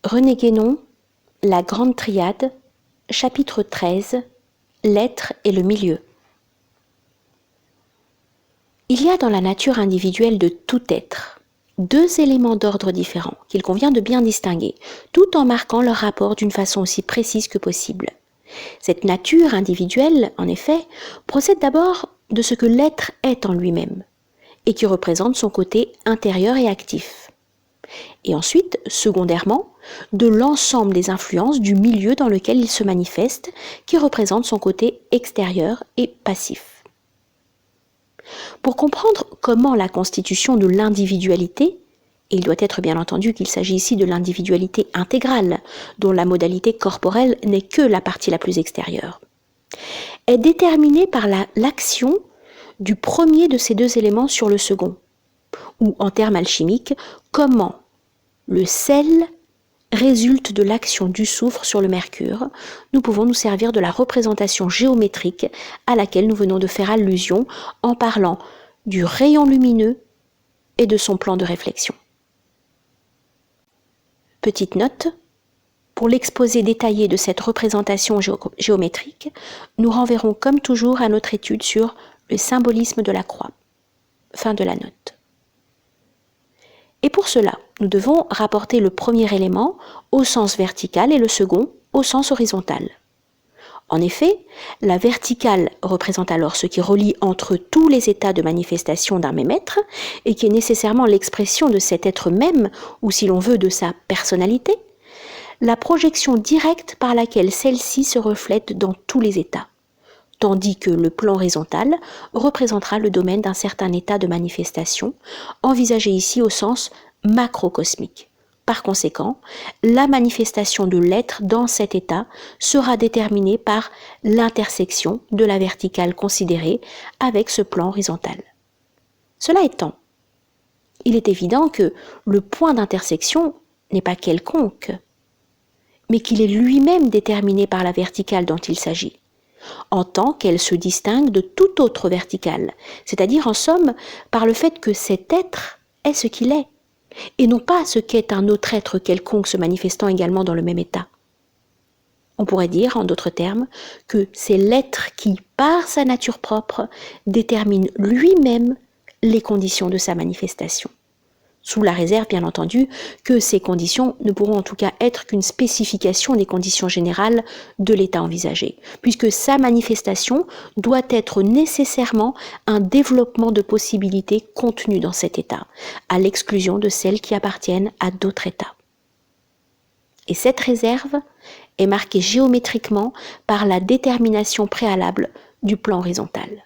René Guénon, La Grande Triade, chapitre 13, L'être et le milieu. Il y a dans la nature individuelle de tout être deux éléments d'ordre différents qu'il convient de bien distinguer, tout en marquant leur rapport d'une façon aussi précise que possible. Cette nature individuelle, en effet, procède d'abord de ce que l'être est en lui-même, et qui représente son côté intérieur et actif. Et ensuite, secondairement, de l'ensemble des influences du milieu dans lequel il se manifeste, qui représente son côté extérieur et passif. Pour comprendre comment la constitution de l'individualité, et il doit être bien entendu qu'il s'agit ici de l'individualité intégrale, dont la modalité corporelle n'est que la partie la plus extérieure, est déterminée par l'action du premier de ces deux éléments sur le second, ou en termes alchimiques, comment le sel résulte de l'action du soufre sur le mercure. Nous pouvons nous servir de la représentation géométrique à laquelle nous venons de faire allusion en parlant du rayon lumineux et de son plan de réflexion. Petite note, pour l'exposé détaillé de cette représentation géométrique, nous renverrons comme toujours à notre étude sur le symbolisme de la croix. Fin de la note. Et pour cela, nous devons rapporter le premier élément au sens vertical et le second au sens horizontal. En effet, la verticale représente alors ce qui relie entre tous les états de manifestation d'un même être et qui est nécessairement l'expression de cet être même, ou si l'on veut de sa personnalité, la projection directe par laquelle celle-ci se reflète dans tous les états, tandis que le plan horizontal représentera le domaine d'un certain état de manifestation, envisagé ici au sens macrocosmique. Par conséquent, la manifestation de l'être dans cet état sera déterminée par l'intersection de la verticale considérée avec ce plan horizontal. Cela étant, il est évident que le point d'intersection n'est pas quelconque, mais qu'il est lui-même déterminé par la verticale dont il s'agit, en tant qu'elle se distingue de toute autre verticale, c'est-à-dire en somme par le fait que cet être est ce qu'il est, et non pas ce qu'est un autre être quelconque se manifestant également dans le même état. On pourrait dire, en d'autres termes, que c'est l'être qui, par sa nature propre, détermine lui-même les conditions de sa manifestation. Sous la réserve, bien entendu, que ces conditions ne pourront en tout cas être qu'une spécification des conditions générales de l'état envisagé, puisque sa manifestation doit être nécessairement un développement de possibilités contenues dans cet état, à l'exclusion de celles qui appartiennent à d'autres états. Et cette réserve est marquée géométriquement par la détermination préalable du plan horizontal.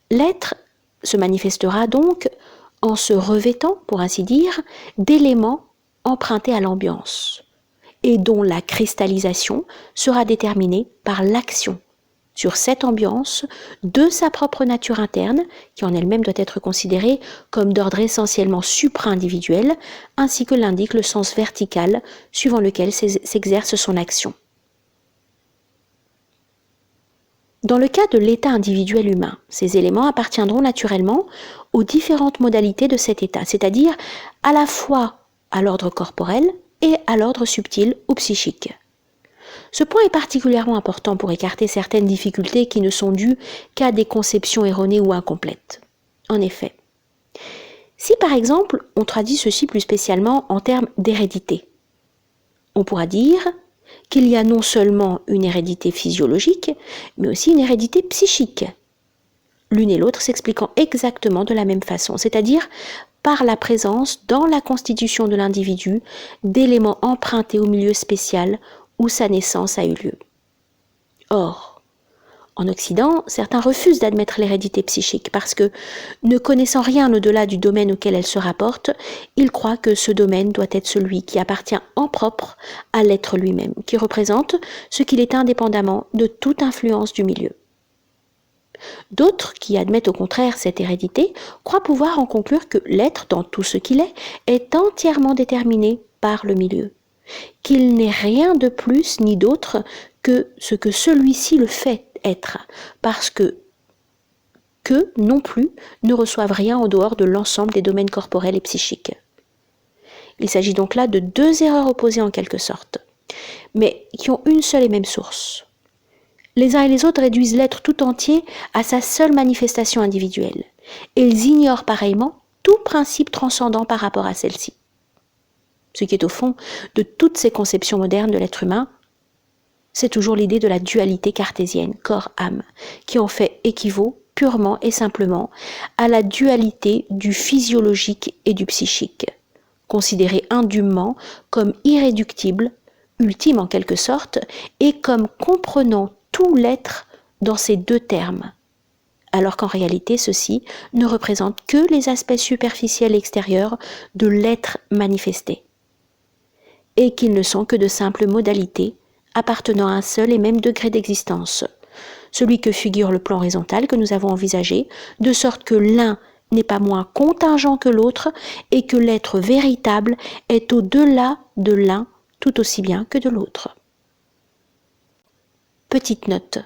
L'être se manifestera donc en se revêtant, pour ainsi dire, d'éléments empruntés à l'ambiance et dont la cristallisation sera déterminée par l'action sur cette ambiance de sa propre nature interne, qui en elle-même doit être considérée comme d'ordre essentiellement supra-individuel, ainsi que l'indique le sens vertical suivant lequel s'exerce son action. Dans le cas de l'état individuel humain, ces éléments appartiendront naturellement aux différentes modalités de cet état, c'est-à-dire à la fois à l'ordre corporel et à l'ordre subtil ou psychique. Ce point est particulièrement important pour écarter certaines difficultés qui ne sont dues qu'à des conceptions erronées ou incomplètes. En effet, si par exemple on traduit ceci plus spécialement en termes d'hérédité, on pourra dire qu'il y a non seulement une hérédité physiologique, mais aussi une hérédité psychique, l'une et l'autre s'expliquant exactement de la même façon, c'est-à-dire par la présence dans la constitution de l'individu d'éléments empruntés au milieu spécial où sa naissance a eu lieu. Or, en Occident, certains refusent d'admettre l'hérédité psychique parce que, ne connaissant rien au-delà du domaine auquel elle se rapporte, ils croient que ce domaine doit être celui qui appartient en propre à l'être lui-même, qui représente ce qu'il est indépendamment de toute influence du milieu. D'autres, qui admettent au contraire cette hérédité, croient pouvoir en conclure que l'être, dans tout ce qu'il est entièrement déterminé par le milieu, qu'il n'est rien de plus ni d'autre que ce que celui-ci le fait être, parce que non plus ne reçoivent rien en dehors de l'ensemble des domaines corporels et psychiques. Il s'agit donc là de deux erreurs opposées en quelque sorte, mais qui ont une seule et même source. Les uns et les autres réduisent l'être tout entier à sa seule manifestation individuelle, et ils ignorent pareillement tout principe transcendant par rapport à celle-ci. Ce qui est au fond de toutes ces conceptions modernes de l'être humain, c'est toujours l'idée de la dualité cartésienne, corps-âme, qui en fait équivaut purement et simplement à la dualité du physiologique et du psychique, considérée indûment comme irréductible, ultime en quelque sorte, et comme comprenant tout l'être dans ces deux termes, alors qu'en réalité ceux-ci ne représentent que les aspects superficiels extérieurs de l'être manifesté, et qu'ils ne sont que de simples modalités appartenant à un seul et même degré d'existence, celui que figure le plan horizontal que nous avons envisagé, de sorte que l'un n'est pas moins contingent que l'autre et que l'être véritable est au-delà de l'un tout aussi bien que de l'autre. Petite note.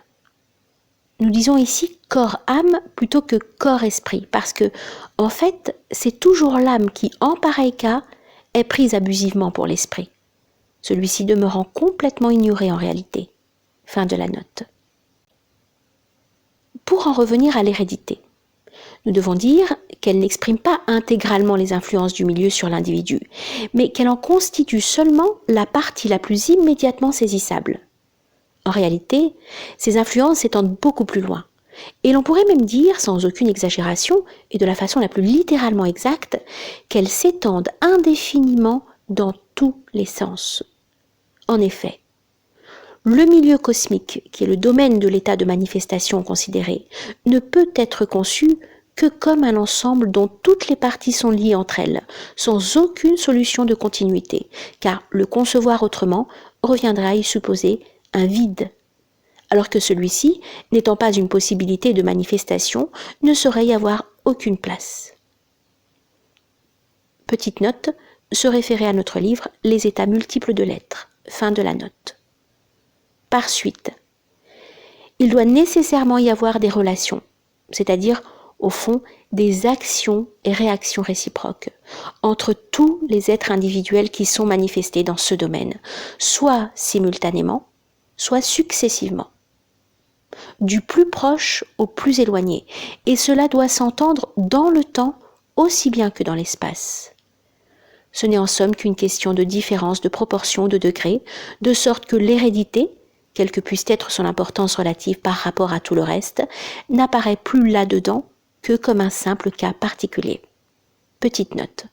Nous disons ici corps-âme plutôt que corps-esprit, parce que, en fait, c'est toujours l'âme qui, en pareil cas, est prise abusivement pour l'esprit, celui-ci demeurant complètement ignoré en réalité. Fin de la note. Pour en revenir à l'hérédité, nous devons dire qu'elle n'exprime pas intégralement les influences du milieu sur l'individu, mais qu'elle en constitue seulement la partie la plus immédiatement saisissable. En réalité, ces influences s'étendent beaucoup plus loin, et l'on pourrait même dire, sans aucune exagération, et de la façon la plus littéralement exacte, qu'elles s'étendent indéfiniment dans tous les sens. En effet, le milieu cosmique, qui est le domaine de l'état de manifestation considéré, ne peut être conçu que comme un ensemble dont toutes les parties sont liées entre elles, sans aucune solution de continuité, car le concevoir autrement reviendrait à y supposer un vide, alors que celui-ci, n'étant pas une possibilité de manifestation, ne saurait y avoir aucune place. Petite note, se référer à notre livre « Les états multiples de l'être ». Fin de la note. Par suite, il doit nécessairement y avoir des relations, c'est-à-dire, au fond, des actions et réactions réciproques entre tous les êtres individuels qui sont manifestés dans ce domaine, soit simultanément, soit successivement, du plus proche au plus éloigné, et cela doit s'entendre dans le temps aussi bien que dans l'espace. Ce n'est en somme qu'une question de différence de proportion de degrés, de sorte que l'hérédité, quelle que puisse être son importance relative par rapport à tout le reste, n'apparaît plus là-dedans que comme un simple cas particulier. Petite note.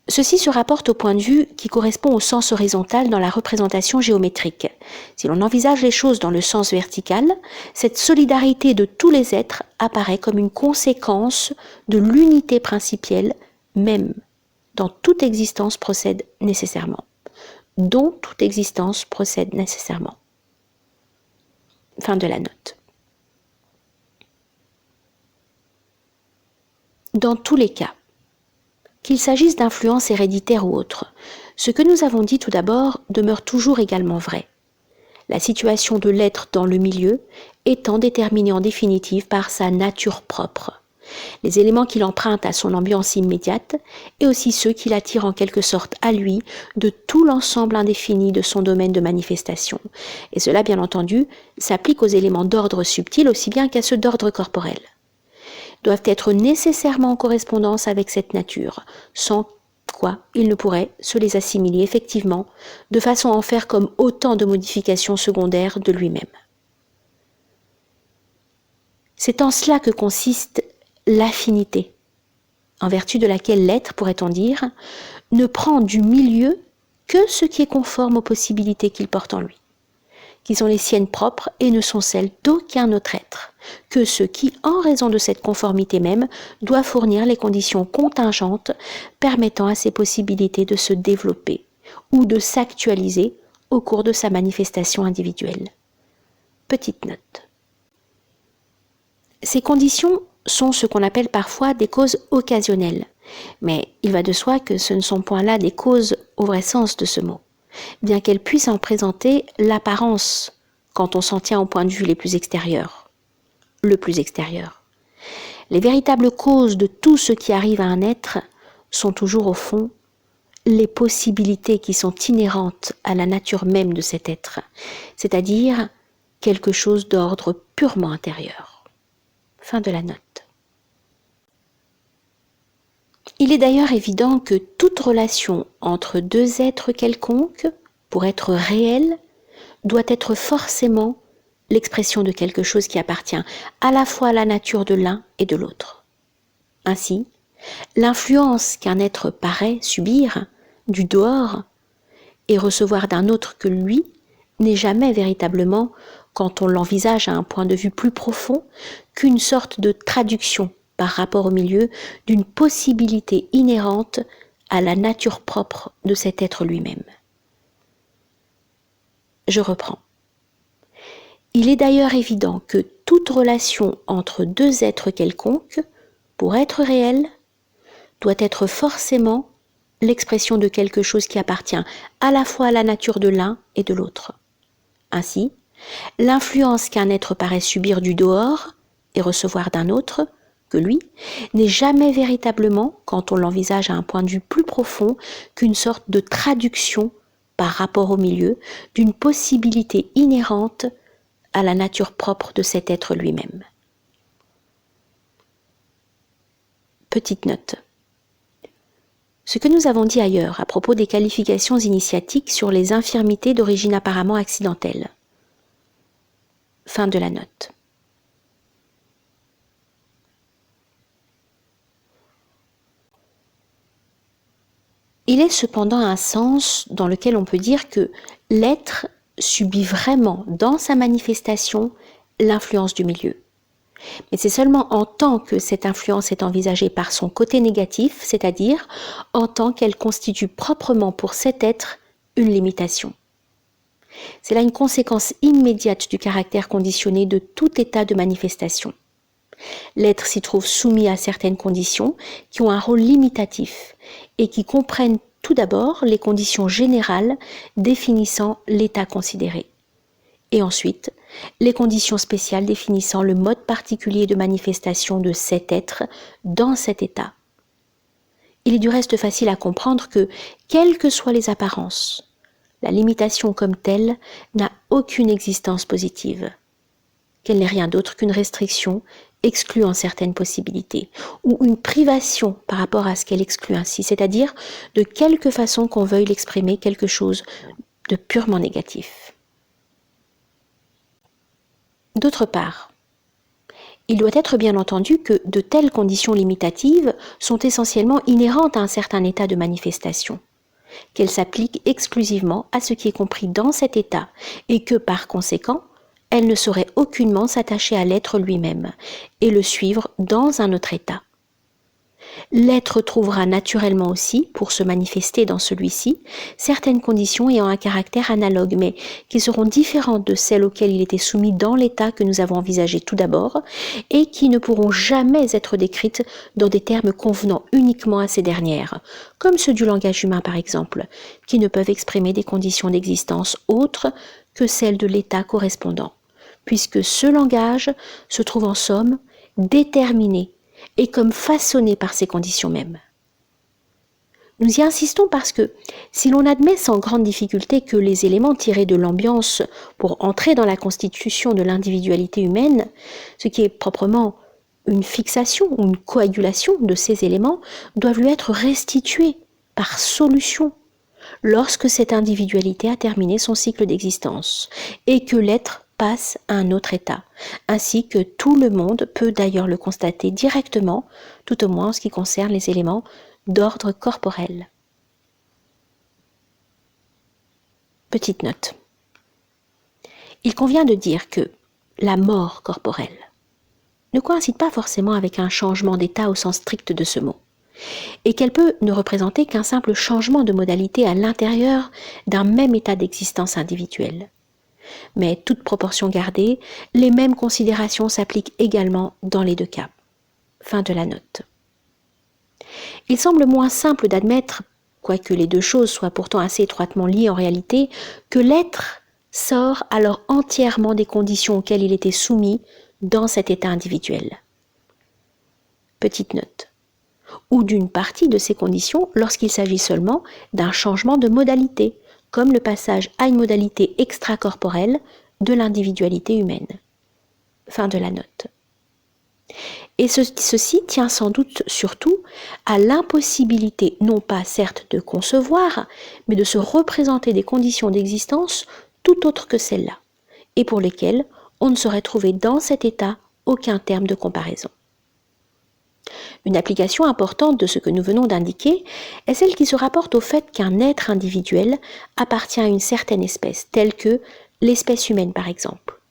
Ceci se rapporte au point de vue qui correspond au sens horizontal dans la représentation géométrique. Si l'on envisage les choses dans le sens vertical, cette solidarité de tous les êtres apparaît comme une conséquence de l'unité principielle même, dont toute existence procède nécessairement. Fin de la note. Dans tous les cas, qu'il s'agisse d'influences héréditaires ou autres, ce que nous avons dit tout d'abord demeure toujours également vrai. La situation de l'être dans le milieu étant déterminée en définitive par sa nature propre, les éléments qu'il emprunte à son ambiance immédiate et aussi ceux qu'il attire en quelque sorte à lui de tout l'ensemble indéfini de son domaine de manifestation. Et cela, bien entendu, s'applique aux éléments d'ordre subtil aussi bien qu'à ceux d'ordre corporel. Doivent être nécessairement en correspondance avec cette nature, sans quoi il ne pourrait se les assimiler effectivement, de façon à en faire comme autant de modifications secondaires de lui-même. C'est en cela que consiste l'affinité, en vertu de laquelle l'être, pourrait-on dire, ne prend du milieu que ce qui est conforme aux possibilités qu'il porte en lui, qui sont les siennes propres et ne sont celles d'aucun autre être, que ce qui, en raison de cette conformité même, doit fournir les conditions contingentes permettant à ces possibilités de se développer ou de s'actualiser au cours de sa manifestation individuelle. Petite note. Ces conditions sont ce qu'on appelle parfois des causes occasionnelles, mais il va de soi que ce ne sont point là des causes au vrai sens de ce mot, bien qu'elles puissent en présenter l'apparence quand on s'en tient au point de vue le plus extérieur. Les véritables causes de tout ce qui arrive à un être sont toujours au fond les possibilités qui sont inhérentes à la nature même de cet être, c'est-à-dire quelque chose d'ordre purement intérieur. Fin de la note. Il est d'ailleurs évident que toute relation entre deux êtres quelconques, pour être réelle, doit être forcément l'expression de quelque chose qui appartient à la fois à la nature de l'un et de l'autre. Ainsi, l'influence qu'un être paraît subir du dehors et recevoir d'un autre que lui n'est jamais véritablement, quand on l'envisage à un point de vue plus profond, qu'une sorte de traduction par rapport au milieu d'une possibilité inhérente à la nature propre de cet être lui-même. Je reprends. Il est d'ailleurs évident que toute relation entre deux êtres quelconques, pour être réelle, doit être forcément l'expression de quelque chose qui appartient à la fois à la nature de l'un et de l'autre. Ainsi, l'influence qu'un être paraît subir du dehors et recevoir d'un autre que lui n'est jamais véritablement, quand on l'envisage à un point de vue plus profond, qu'une sorte de traduction par rapport au milieu d'une possibilité inhérente à la nature propre de cet être lui-même. Petite note. Ce que nous avons dit ailleurs à propos des qualifications initiatiques sur les infirmités d'origine apparemment accidentelle. Fin de la note. Il est cependant un sens dans lequel on peut dire que l'être subit vraiment dans sa manifestation l'influence du milieu. Mais c'est seulement en tant que cette influence est envisagée par son côté négatif, c'est-à-dire en tant qu'elle constitue proprement pour cet être une limitation. C'est là une conséquence immédiate du caractère conditionné de tout état de manifestation. L'être s'y trouve soumis à certaines conditions qui ont un rôle limitatif et qui comprennent tout d'abord les conditions générales définissant l'état considéré, et ensuite les conditions spéciales définissant le mode particulier de manifestation de cet être dans cet état. Il est du reste facile à comprendre que, quelles que soient les apparences, la limitation comme telle n'a aucune existence positive, qu'elle n'est rien d'autre qu'une restriction excluant certaines possibilités, ou une privation par rapport à ce qu'elle exclut ainsi, c'est-à-dire de quelque façon qu'on veuille l'exprimer quelque chose de purement négatif. D'autre part, il doit être bien entendu que de telles conditions limitatives sont essentiellement inhérentes à un certain état de manifestation, qu'elles s'appliquent exclusivement à ce qui est compris dans cet état, et que par conséquent, elle ne saurait aucunement s'attacher à l'être lui-même et le suivre dans un autre état. L'être trouvera naturellement aussi, pour se manifester dans celui-ci, certaines conditions ayant un caractère analogue, mais qui seront différentes de celles auxquelles il était soumis dans l'état que nous avons envisagé tout d'abord, et qui ne pourront jamais être décrites dans des termes convenant uniquement à ces dernières, comme ceux du langage humain par exemple, qui ne peuvent exprimer des conditions d'existence autres que celles de l'état correspondant, puisque ce langage se trouve en somme déterminé et comme façonné par ces conditions mêmes. Nous y insistons parce que, si l'on admet sans grande difficulté que les éléments tirés de l'ambiance pour entrer dans la constitution de l'individualité humaine, ce qui est proprement une fixation ou une coagulation de ces éléments, doivent lui être restitués par solution lorsque cette individualité a terminé son cycle d'existence et que l'être passe à un autre état, ainsi que tout le monde peut d'ailleurs le constater directement, tout au moins en ce qui concerne les éléments d'ordre corporel. Petite note. Il convient de dire que la mort corporelle ne coïncide pas forcément avec un changement d'état au sens strict de ce mot, et qu'elle peut ne représenter qu'un simple changement de modalité à l'intérieur d'un même état d'existence individuelle. Mais toute proportion gardée, les mêmes considérations s'appliquent également dans les deux cas. Fin de la note. Il semble moins simple d'admettre, quoique les deux choses soient pourtant assez étroitement liées en réalité, que l'être sort alors entièrement des conditions auxquelles il était soumis dans cet état individuel. petite note, ou d'une partie de ces conditions lorsqu'il s'agit seulement d'un changement de modalité, comme le passage à une modalité extracorporelle de l'individualité humaine. Fin de la note. Et ceci tient sans doute surtout à l'impossibilité, non pas certes de concevoir, mais de se représenter des conditions d'existence tout autres que celles-là, et pour lesquelles on ne saurait trouver dans cet état aucun terme de comparaison. Une application importante de ce que nous venons d'indiquer est celle qui se rapporte au fait qu'un être individuel appartient à une certaine espèce, telle que l'espèce humaine par exemple.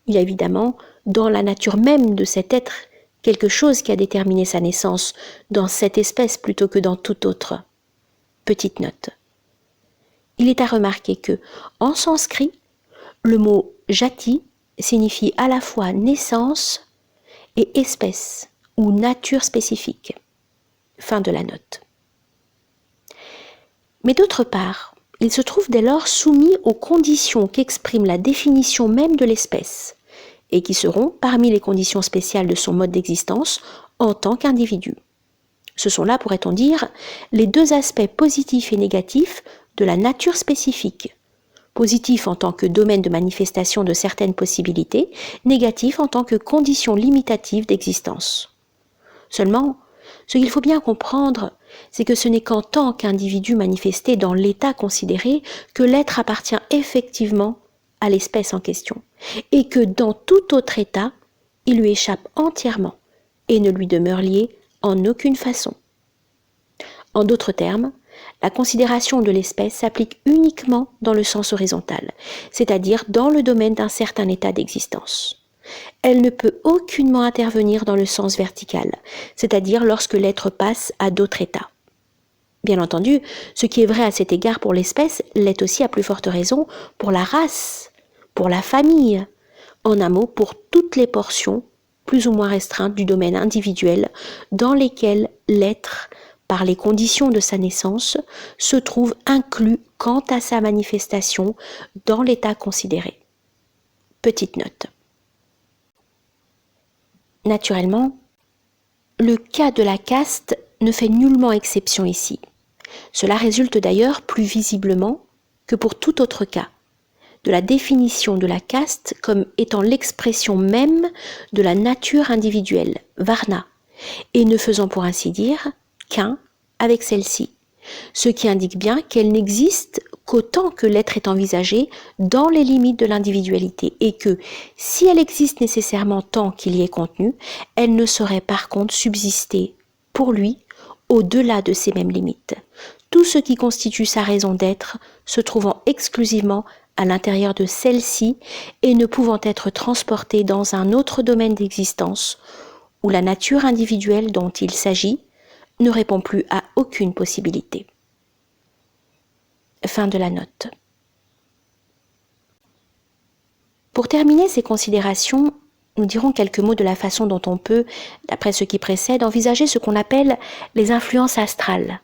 Il y a évidemment dans la nature même de cet être quelque chose qui a déterminé sa naissance dans cette espèce plutôt que dans toute autre. Petite note. Il est à remarquer que, en sanskrit, le mot jati signifie à la fois naissance et espèce ou nature spécifique. Fin de la note. Mais d'autre part, il se trouve dès lors soumis aux conditions qu'exprime la définition même de l'espèce, et qui seront parmi les conditions spéciales de son mode d'existence en tant qu'individu. Ce sont là, pourrait-on dire, les deux aspects positifs et négatifs de la nature spécifique. Positif en tant que domaine de manifestation de certaines possibilités, négatif en tant que condition limitative d'existence. Seulement, ce qu'il faut bien comprendre, c'est que ce n'est qu'en tant qu'individu manifesté dans l'état considéré que l'être appartient effectivement à l'espèce en question, et que dans tout autre état, il lui échappe entièrement et ne lui demeure lié en aucune façon. En d'autres termes, la considération de l'espèce s'applique uniquement dans le sens horizontal, c'est-à-dire dans le domaine d'un certain état d'existence. Elle ne peut aucunement intervenir dans le sens vertical, c'est-à-dire lorsque l'être passe à d'autres états. Bien entendu, ce qui est vrai à cet égard pour l'espèce l'est aussi à plus forte raison pour la race, pour la famille, en un mot pour toutes les portions plus ou moins restreintes du domaine individuel dans lesquelles l'être, par les conditions de sa naissance, se trouve inclus quant à sa manifestation dans l'état considéré. Petite note. Naturellement, le cas de la caste ne fait nullement exception ici. Cela résulte d'ailleurs plus visiblement que pour tout autre cas, de la définition de la caste comme étant l'expression même de la nature individuelle, varna, et ne faisant pour ainsi dire qu'un avec celle-ci, ce qui indique bien qu'elle n'existe qu'autant que l'être est envisagé dans les limites de l'individualité, et que, si elle existe nécessairement tant qu'il y est contenu, elle ne saurait par contre subsister, pour lui, au-delà de ces mêmes limites. Tout ce qui constitue sa raison d'être se trouvant exclusivement à l'intérieur de celle-ci et ne pouvant être transporté dans un autre domaine d'existence, où la nature individuelle dont il s'agit ne répond plus à aucune possibilité. Fin de la note. Pour terminer ces considérations, nous dirons quelques mots de la façon dont on peut, d'après ce qui précède, envisager ce qu'on appelle les influences astrales.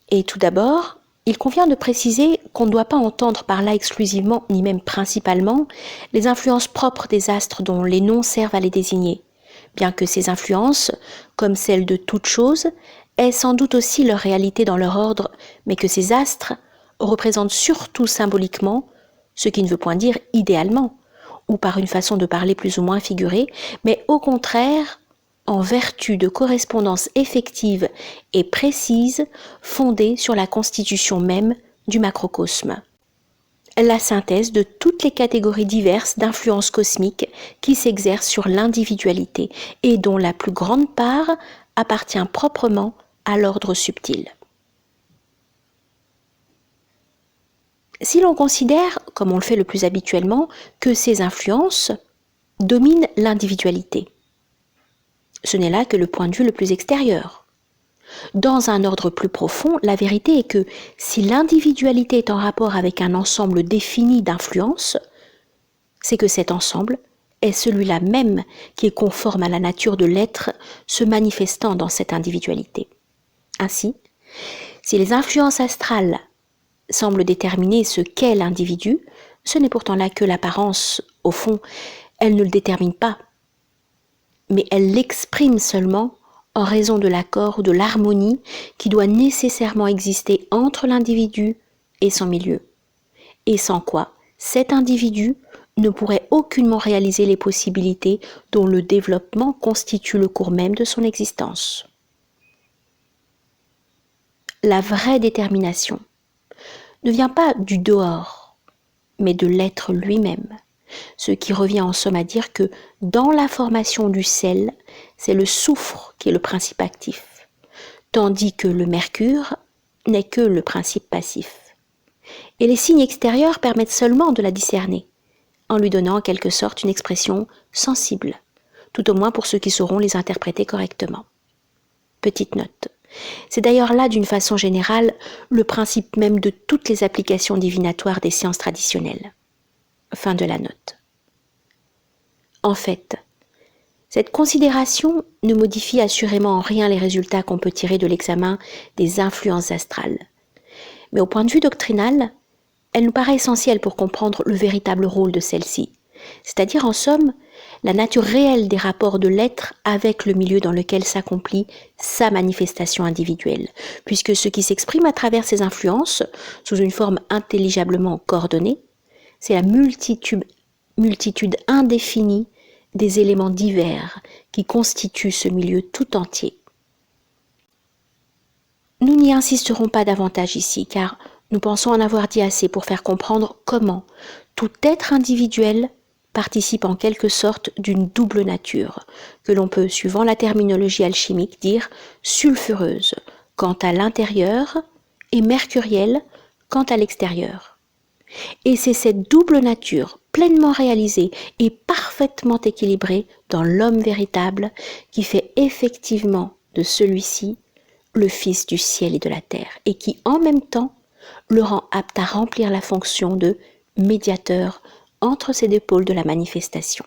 Et tout d'abord, il convient de préciser qu'on ne doit pas entendre par là exclusivement, ni même principalement, les influences propres des astres dont les noms servent à les désigner, bien que ces influences, comme celles de toute chose, aient sans doute aussi leur réalité dans leur ordre, mais que ces astres représentent surtout symboliquement, ce qui ne veut point dire idéalement, ou par une façon de parler plus ou moins figurée, mais au contraire, en vertu de correspondances effectives et précises fondées sur la constitution même du macrocosme. La synthèse de toutes les catégories diverses d'influences cosmiques qui s'exercent sur l'individualité et dont la plus grande part appartient proprement à l'ordre subtil. Si l'on considère, comme on le fait le plus habituellement, que ces influences dominent l'individualité, ce n'est là que le point de vue le plus extérieur. Dans un ordre plus profond, la vérité est que si l'individualité est en rapport avec un ensemble défini d'influences, c'est que cet ensemble est celui-là même qui est conforme à la nature de l'être se manifestant dans cette individualité. Ainsi, si les influences astrales semblent déterminer ce qu'est l'individu, ce n'est pourtant là que l'apparence, au fond, elle ne le détermine pas. mais elle l'exprime seulement en raison de l'accord ou de l'harmonie qui doit nécessairement exister entre l'individu et son milieu, et sans quoi cet individu ne pourrait aucunement réaliser les possibilités dont le développement constitue le cours même de son existence. La vraie détermination ne vient pas du dehors, mais de l'être lui-même, ce qui revient en somme à dire que dans la formation du sel, c'est le soufre qui est le principe actif, tandis que le mercure n'est que le principe passif. Et les signes extérieurs permettent seulement de la discerner, en lui donnant en quelque sorte une expression sensible, tout au moins pour ceux qui sauront les interpréter correctement. Petite note. C'est d'ailleurs là, d'une façon générale, le principe même de toutes les applications divinatoires des sciences traditionnelles. Fin de la note. En fait, cette considération ne modifie assurément en rien les résultats qu'on peut tirer de l'examen des influences astrales. Mais au point de vue doctrinal, elle nous paraît essentielle pour comprendre le véritable rôle de celle-ci, c'est-à-dire en somme, la nature réelle des rapports de l'être avec le milieu dans lequel s'accomplit sa manifestation individuelle, puisque ce qui s'exprime à travers ces influences, sous une forme intelligiblement coordonnée, c'est la multitude indéfinie des éléments divers qui constituent ce milieu tout entier. Nous n'y insisterons pas davantage ici, car nous pensons en avoir dit assez pour faire comprendre comment tout être individuel participe en quelque sorte d'une double nature, que l'on peut, suivant la terminologie alchimique, dire sulfureuse quant à l'intérieur et mercurielle quant à l'extérieur. Et c'est cette double nature pleinement réalisée et parfaitement équilibrée dans l'homme véritable qui fait effectivement de celui-ci le Fils du ciel et de la terre, et qui en même temps le rend apte à remplir la fonction de médiateur entre ces deux pôles de la manifestation.